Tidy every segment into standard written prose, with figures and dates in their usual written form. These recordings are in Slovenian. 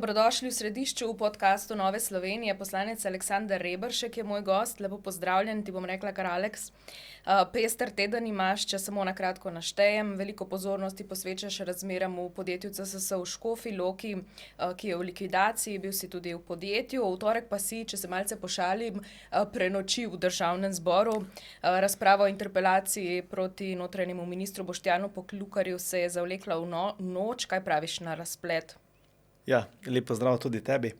Dobrodošli v središču v podkastu Nove Slovenije. Poslanec Aleksander Reberšek je moj gost. Lepo pozdravljen, ti bom rekla kar Aleks. Pester teden imaš, če samo na kratko naštejem. Veliko pozornosti posvečaš razmeram v podjetju CSS v Škofji Loki, ki je v likvidaciji, bil si tudi v podjetju. V torek pa si, če se malce pošalim, prenočil v Državnem zboru. Razprava o interpelaciji proti notranjemu ministru Boštjanu Poklukarju se je zavlekla v noč. Kaj praviš na razplet? Ja, lep pozdrav tudi tebi.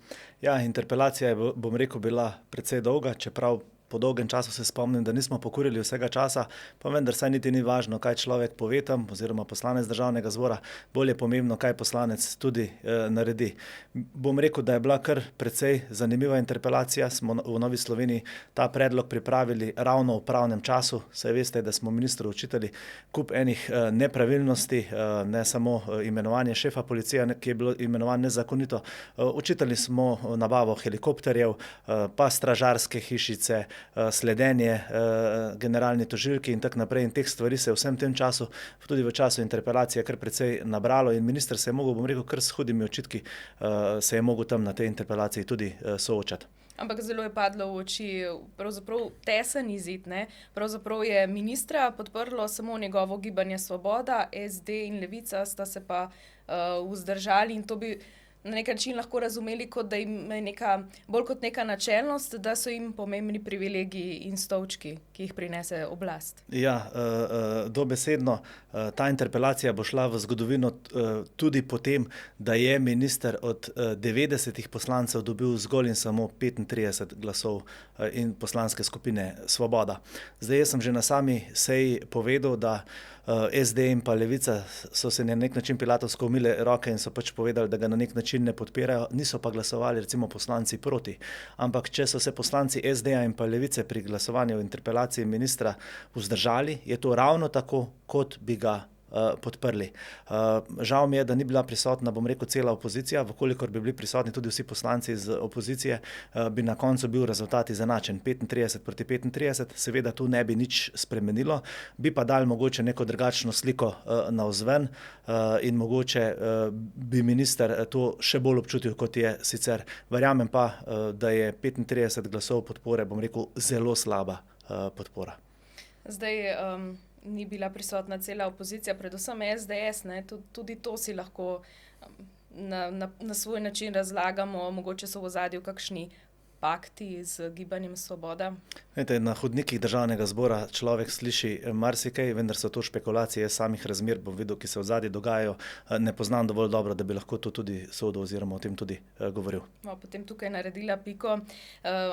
Ja, interpelacija je, bom rekel, bila precej dolga, čeprav po dolgem času se spomnim, da nismo pokurili vsega časa, pa vendar saj niti ni važno, kaj človek pove tam, oziroma poslanec Državnega zbora, bolj je pomembno, kaj poslanec tudi naredi. Bom rekel, da je bila kar precej zanimiva interpelacija. Smo v Novi Sloveniji ta predlog pripravili ravno v pravnem času. Saj veste, da smo ministru očitali kup enih nepravilnosti, ne samo imenovanje šefa policije, ki je bilo imenovan nezakonito. Očitali smo nabavo helikopterjev, pa stražarske hišice, sledenje generalni tožilki in tako naprej. In teh stvari se je vsem tem času, tudi v času interpelacije, kar precej nabralo in minister se je mogel, bom rekel, kar s hudimi očitki se je mogel tam na tej interpelaciji tudi soočati. Ampak zelo je padlo v oči pravzaprav tesen izid, ne? Pravzaprav je ministra podprlo samo njegovo gibanje Svoboda, SD in Levica sta se pa vzdržali in to bi na nek način lahko razumeli, kot da jim je bolj kot neka načelnost, da so jim pomembni privilegiji in stolčki, ki jih prinese oblast. Ja, dobesedno, ta interpelacija bo šla v zgodovino tudi po tem, da je minister od 90 poslancev dobil zgolj in samo 35 glasov in poslanske skupine Svoboda. Zdaj, jaz sem že na sami seji povedal, da SD in pa Levica so se na nek način pilatovsko umile roke in so pač povedali, da ga na nek način ne podpirajo, niso pa glasovali recimo poslanci proti. Ampak če so se poslanci SD-ja in pa Levice pri glasovanju o interpelaciji ministra vzdržali, je to ravno tako, kot bi ga podprli. Žal mi je, da ni bila prisotna, bom rekel, cela opozicija. Vkolikor bi bili prisotni tudi vsi poslanci iz opozicije, bi na koncu bil rezultat izenačen, 35 proti 35. Seveda tu ne bi nič spremenilo, bi pa dali mogoče neko drugačno sliko navzven in mogoče bi minister to še bolj občutil, kot je sicer. Verjamem pa, da je 35 glasov podpore, bom rekel, zelo slaba podpora. Zdaj, ni bila prisotna cela opozicija, predvsem SDS, ne? Tudi to si lahko na svoj način razlagamo, mogoče so v ozadju kakšni pakti z gibanjem Svoboda. Na hodnikih Državnega zbora človek sliši marsikaj, vendar so to špekulacije samih razmer, bom videl, ki se v ozadju dogajajo. Ne poznam dovolj dobro, da bi lahko to tudi sodil oziroma o tem tudi govoril. Potem tukaj naredila piko,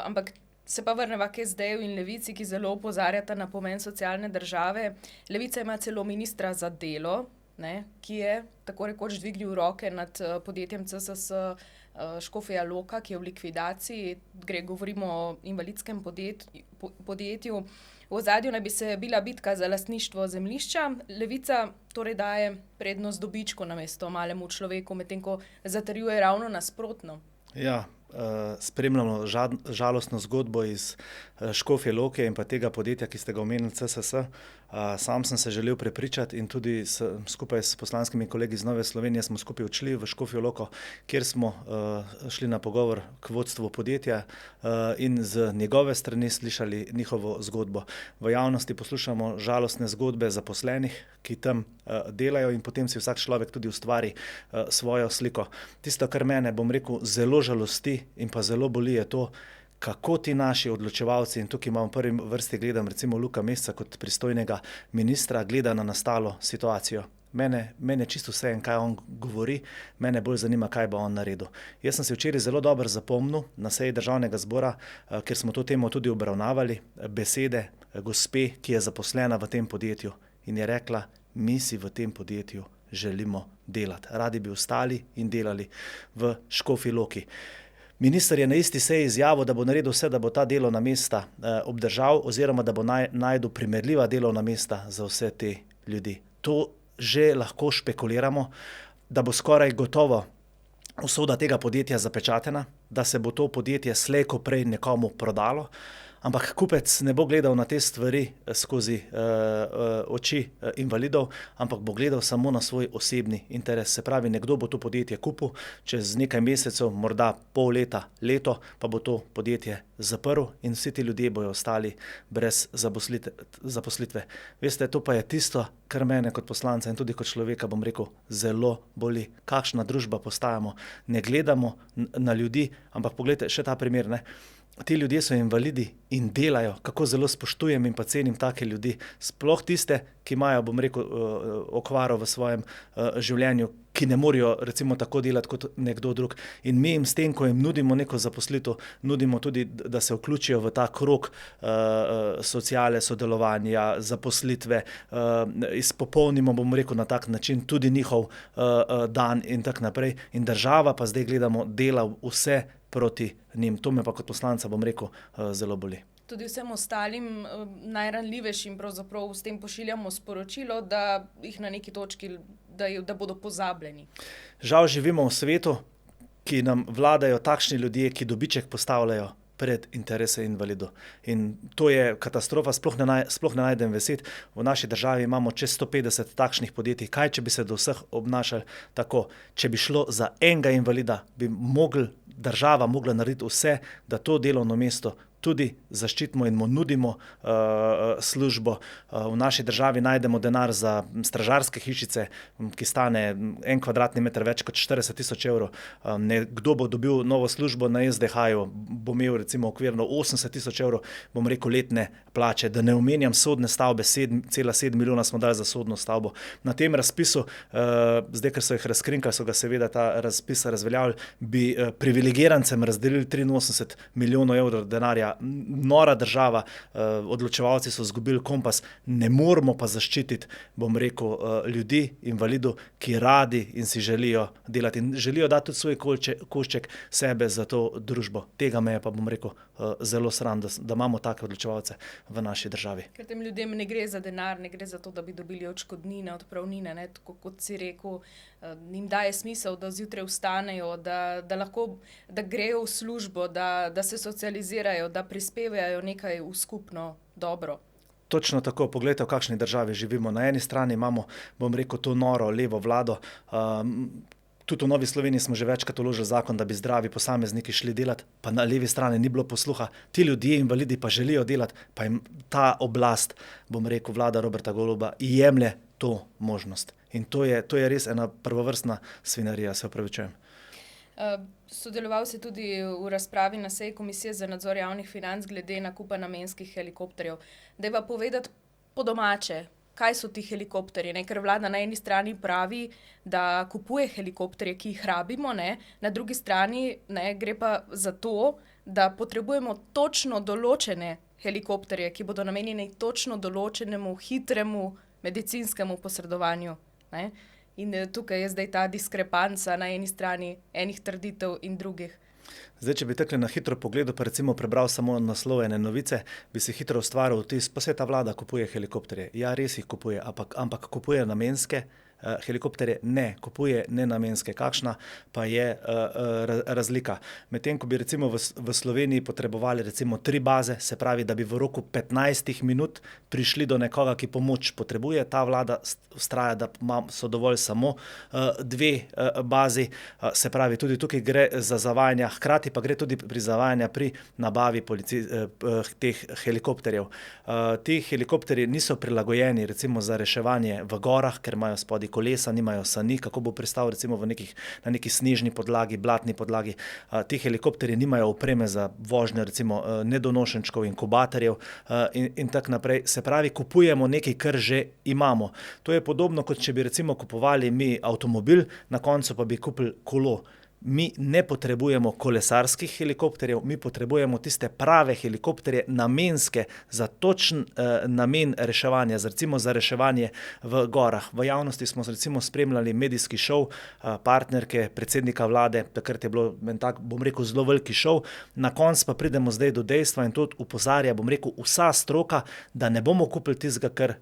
ampak se pa vrneva k SD-ju in Levici, ki zelo opozarjata na pomen socialne države. Levica ima celo ministra za delo, ne, ki je tako rekoč dvignil roke nad podjetjem CSS Škofja Loka, ki je v likvidaciji. Govorimo o invalidskem podjetju. V ozadju naj bi se bila bitka za lastništvo zemljišča. Levica torej daje prednost dobičku namesto malemu človeku, medtem ko zatrjuje ravno nasprotno. Ja, spremljamo žalostno zgodbo iz Škofje Loke in pa tega podjetja, ki ste ga omenili, CSS. Sam sem se želel prepričati in tudi skupaj s poslanskimi kolegi iz Nove Slovenije smo skupaj odšli v Škofjo Loko, kjer smo šli na pogovor k vodstvu podjetja in z njegove strani slišali njihovo zgodbo. V javnosti poslušamo žalostne zgodbe zaposlenih, ki tam delajo in potem si vsak človek tudi ustvari svojo sliko. Tisto, kar mene, bom rekel, zelo žalosti in pa zelo boli, je to, kako ti naši odločevalci, in tukaj imam v prvi vrsti gledam recimo Luka Mesca kot pristojnega ministra, gleda na nastalo situacijo. Mene čisto vseeno, kaj on govori, mene bolj zanima, kaj bo on naredil. Jaz sem se včeraj zelo dobro zapomnil na seji Državnega zbora, ker smo to temo tudi obravnavali, besede gospe, ki je zaposlena v tem podjetju in je rekla: mi si v tem podjetju želimo delati. Radi bi ostali in delali v Škofji Loki. Minister je na isti seji izjavil, da bo naredil vse, da bo ta delovna mesta obdržal oziroma da bo našel primerljiva delovna mesta za vse te ljudi. To že lahko špekuliramo, da bo skoraj gotovo usoda tega podjetja zapečatena, da se bo to podjetje slej ko prej nekomu prodalo, Ampak kupec ne bo gledal na te stvari skozi oči invalidov, ampak bo gledal samo na svoj osebni interes. Se pravi, nekdo bo to podjetje kupil, čez nekaj mesecev, morda pol leta, leto, pa bo to podjetje zaprl in vsi ti ljudje bojo ostali brez zaposlitve. Veste, to pa je tisto, kar mene kot poslanca in tudi kot človeka, bom rekel, zelo boli. Kakšna družba postajamo. Ne gledamo na ljudi, ampak poglejte še ta primer, ne. Ti ljudje so invalidi in delajo, kako zelo spoštujem in pa cenim take ljudi. Sploh tiste, ki imajo, bom rekel, okvaro v svojem življenju, ki ne morejo recimo tako delati kot nekdo drug. In mi jim s tem, ko jim nudimo neko zaposlitev, nudimo tudi, da se vključijo v ta krog sociale, sodelovanja, zaposlitve, izpopolnimo, bom rekel, na tak način tudi njihov dan in tako naprej. In država pa zdaj gledamo, dela vse proti njim. To me pa kot poslanca, bom rekel, zelo boli. Tudi vsem ostalim najranljivejšim pravzaprav s tem pošiljamo sporočilo, da jih na neki točki, da bodo pozabljeni. Žal živimo v svetu, ki nam vladajo takšni ljudje, ki dobiček postavljajo pred interese invalidov. In to je katastrofa, sploh ne najdem besed. V naši državi imamo čez 150 takšnih podjetij. Kaj, če bi se do vseh obnašali tako? Če bi šlo za enega invalida, bi država mogla narediti vse, da to delovno mesto tudi zaščitimo in mu nudimo službo. V naši državi najdemo denar za stražarske hišice, ki stane 1 kvadratni meter več kot 40 000 evrov. Nekdo bo dobil novo službo na SDH-ju, bo imel recimo okvirno 80 000 evrov, bom rekel, letne plače. Da ne omenjam sodne stavbe, 7,7 milijona smo dali za sodno stavbo. Na tem razpisu, zdaj, ker so jih razkrinkali, so ga seveda ta razpis razveljavili, bi privilegirancem razdelili 83 milijonov evrov denarja. Nora država, odločevalci so izgubili kompas, ne moremo pa zaščititi, bom rekel, ljudi, invalidov, ki radi in si želijo delati in želijo dati tudi svoj košček sebe za to družbo. Tega me je pa, bom rekel, zelo sram, da imamo take odločevalce v naši državi. Ker tem ljudem ne gre za denar, ne gre za to, da bi dobili odškodnine, odpravnine, ne, tako kot si rekel, njim daje smisel, da zjutraj vstanejo, da grejo v službo, da se socializirajo, da prispevajo nekaj v skupno dobro. Točno tako, poglejte, v kakšni državi živimo. Na eni strani imamo, bom rekel, to noro levo vlado. Tudi v Novi Sloveniji smo že večkrat vložili zakon, da bi zdravi posamezniki šli delati, pa na levi strani ni bilo posluha. Ti ljudje, invalidi, pa želijo delati, pa jim ta oblast, bom rekel, vlada Roberta Goloba, jemlje to možnost. In to je res ena prvovrstna svinjarija, se opravičujem. Sodeloval si tudi v razpravi na seji Komisije za nadzor javnih financ glede nakupa namenskih helikopterjev. Dajva povedati po domače, kaj so ti helikopterji, ne? Ker vlada na eni strani pravi, da kupuje helikopterje, ki jih rabimo, ne? Na drugi strani, ne, gre pa za to, da potrebujemo točno določene helikopterje, ki bodo namenjeni točno določenemu, hitremu medicinskemu posredovanju, ne? In tukaj je zdaj ta diskrepanca na eni strani enih trditev in drugih. Zdaj, če bi takole na hitro pogledal, pa recimo prebral samo naslov ene novice, bi si hitro ustvaril vtis, pa saj ta vlada kupuje helikopterje. Ja, res jih kupuje, ampak kupuje namenske helikopterje? Ne, kupuje nenamenske. Kakšna pa je razlika? Medtem, ko bi recimo v Sloveniji potrebovali recimo 3 baze, se pravi, da bi v roku 15 minut prišli do nekoga, ki pomoč potrebuje, ta vlada vztraja, da so dovolj samo 2 bazi, se pravi, tudi tukaj gre za zavajanja, hkrati pa gre tudi pri zavajanja pri nabavi teh helikopterjev. Ti helikopterji niso prilagojeni recimo za reševanje v gorah, ker imajo spodaj kolesa, nimajo sani, kako bo pristal recimo na neki snežni podlagi, blatni podlagi. Ti helikopterji nimajo opreme za vožnjo recimo nedonošenčkov, inkubatorjev in tako naprej. Se pravi, kupujemo nekaj, kar že imamo. To je podobno, kot če bi recimo kupovali mi avtomobil, na koncu pa bi kupili kolo. Mi ne potrebujemo kolesarskih helikopterjev, mi potrebujemo tiste prave helikopterje, namenske za točen namen reševanja, recimo za reševanje v gorah. V javnosti smo recimo spremljali medijski šov partnerke predsednika vlade, takrat je bilo tak, bom rekel, zelo veliki šov, na koncu pa pridemo zdaj do dejstva in to opozarja, bom rekel, vsa stroka, da ne bomo kupili tistega, kar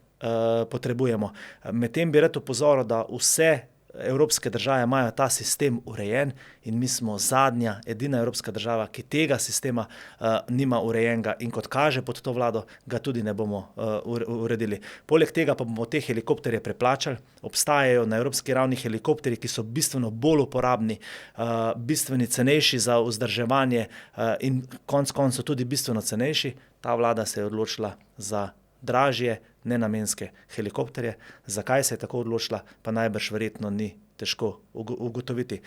potrebujemo. Medtem bi rad opozoril, da vse evropske države imajo ta sistem urejen in mi smo zadnja, edina evropska država, ki tega sistema nima urejenega in kot kaže pod to vlado, ga tudi ne bomo uredili. Poleg tega pa bomo te helikopterje preplačali. Obstajajo na evropski ravni helikopterji, ki so bistveno bolj uporabni, bistveno cenejši za vzdrževanje in konec koncev tudi bistveno cenejši. Ta vlada se je odločila za dražje, nenamenske helikopterje. Zakaj se je tako odločila, pa najbrž verjetno ni težko ugotoviti.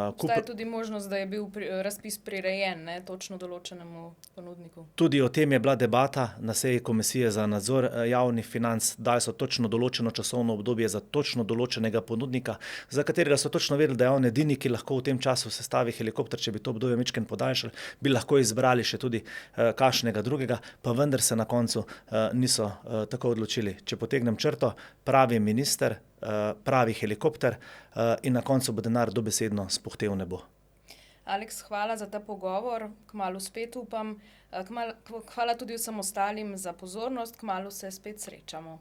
Obstaja tudi možnost, da je bil razpis prirejen, ne, točno določenemu ponudniku. Tudi o tem je bila debata na seji Komisije za nadzor javnih financ. Dali so točno določeno časovno obdobje za točno določenega ponudnika, za katerega so točno vedeli, da je on edini, ki lahko v tem času sestavi helikopter. Če bi to obdobje majčkeno podaljšali, bi lahko izbrali še tudi kakšnega drugega, pa vendar se na koncu niso tako odločili. Če potegnem črto, pravi minister, pravi helikopter in na koncu bo denar dobesedno spuhtel v nebo. Aleks, hvala za ta pogovor, kmalu spet upam. Hvala tudi vsem ostalim za pozornost, kmalu se spet srečamo.